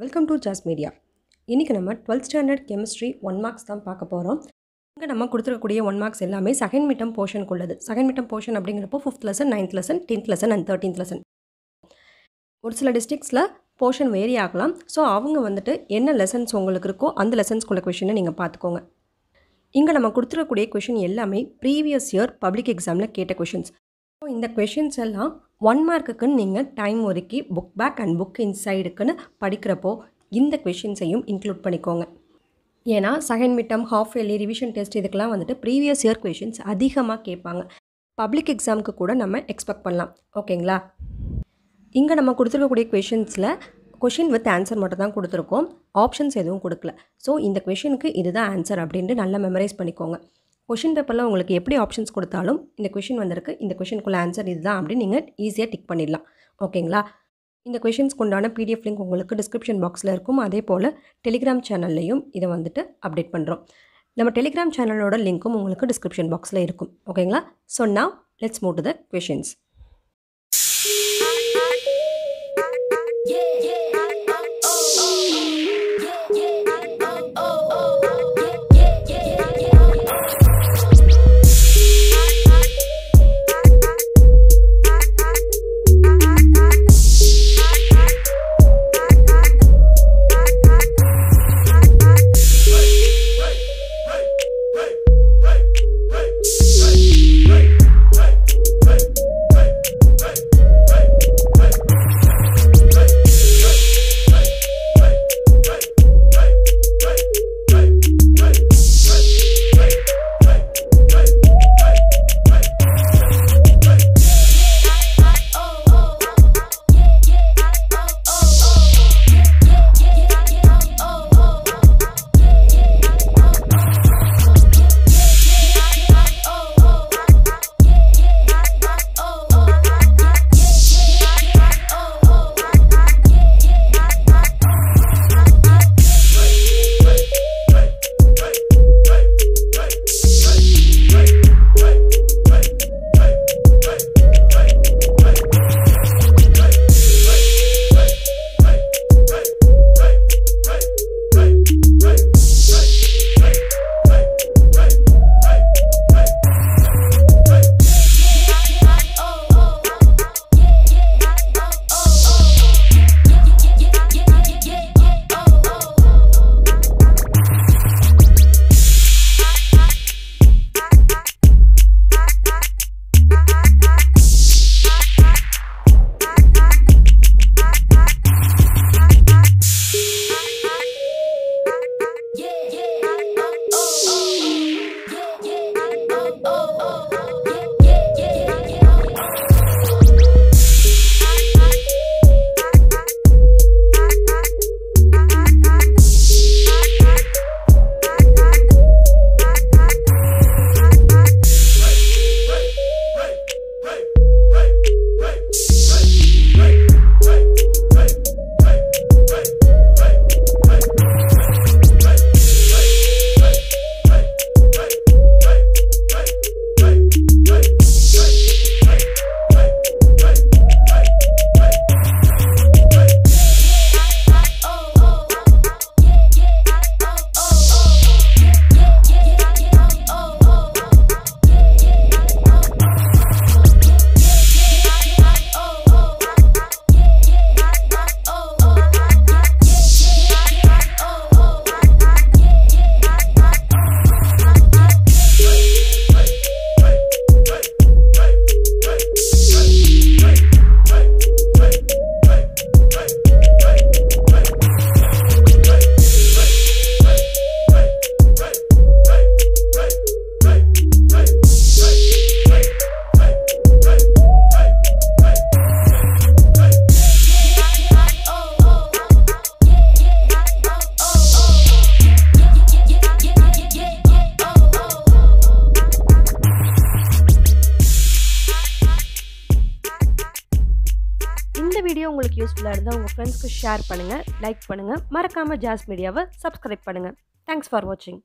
Welcome to jazz media. இன்றைக்கி நம்ம 12th standard chemistry 1 marks தான் பார்க்க போகிறோம். இங்கே நம்ம கொடுத்துருக்கக்கூடிய 1 மார்க்ஸ் எல்லாமே செகண்ட் மிட்டம் போர்ஷனுக்கு உள்ளது. செகண்ட் மிட்டம் போர்ஷன் அப்படிங்கிறப்போ 5th lesson, 9th lesson, 10th lesson and 13th lesson. ஒரு சில டிஸ்ட்ரிக்ஸில் போர்ஷன் வேரி ஆகலாம். ஸோ அவங்க வந்துட்டு என்ன லெசன்ஸ் உங்களுக்கு இருக்கோ அந்த லெசன்ஸ்குள்ள கொஷினை நீங்கள் பார்த்துக்கோங்க. இங்கே நம்ம கொடுத்துருக்கக்கூடிய கொஷின் எல்லாமே ப்ரீவியஸ் இயர் பப்ளிக் எக்ஸாமில் கேட்ட கொஷின்ஸ். ஸோ இந்த கொஷின்ஸ் எல்லாம் 1 மார்க்குக்குன்னு நீங்கள் டைம் ஒதுக்கி புக் பேக் அண்ட் புக் இன்சைடுக்குன்னு படிக்கிறப்போ இந்த கொஷின்ஸையும் இன்க்ளூட் பண்ணிக்கோங்க. ஏன்னா second midterm, half yearly, revision test இதுக்கெல்லாம் வந்துட்டு ப்ரீவியஸ் இயர் கொஷின்ஸ் அதிகமாக கேட்பாங்க. பப்ளிக் எக்ஸாமுக்கு கூட நம்ம எக்ஸ்பெக்ட் பண்ணலாம். ஓகேங்களா? இங்கே நம்ம கொடுத்துருக்கக்கூடிய கொஷின்ஸில் கொஷின் வித் ஆன்சர் மட்டும் தான் கொடுத்துருக்கோம். ஆப்ஷன்ஸ் எதுவும் கொடுக்கல. ஸோ இந்த கொஷினுக்கு இதுதான் ஆன்சர் அப்படின்ட்டு நல்லா மெமரைஸ் பண்ணிக்கோங்க. கொஷின் பேப்பரில் உங்களுக்கு எப்படி ஆப்ஷன்ஸ் கொடுத்தாலும் இந்த கொஷின் வந்திருக்கு, இந்த கொஷினுக்குள்ள ஆன்சர் இதுதான் அப்படின்னு நீங்கள் ஈஸியாக டிக் பண்ணிடலாம். ஓகேங்களா? இந்த கொஷின்ஸ்க்கு உண்டான PDF லிங்க் உங்களுக்கு டிஸ்கிரிப்ஷன் பாக்ஸில் இருக்கும். அதே போல் டெலிகிராம் சேனல்லையும் இதை வந்துட்டு அப்டேட் பண்ணுறோம். நம்ம டெலிகிராம் சேனலோட லிங்க்கும் உங்களுக்கு டிஸ்கிரிப்ஷன் பாக்ஸில் இருக்கும். ஓகேங்களா? So now let's move to the questions. இந்த வீடியோ உங்களுக்கு யூஸ்ஃபுல்லாக இருந்தால் உங்கள் ஃப்ரெண்ட்ஸ்க்கு ஷேர் பண்ணுங்கள், லைக் பண்ணுங்கள், மறக்காமல் ஜாஸ் மீடியாவை சப்ஸ்கிரைப் பண்ணுங்கள். தேங்க்ஸ் ஃபார் வாட்சிங்.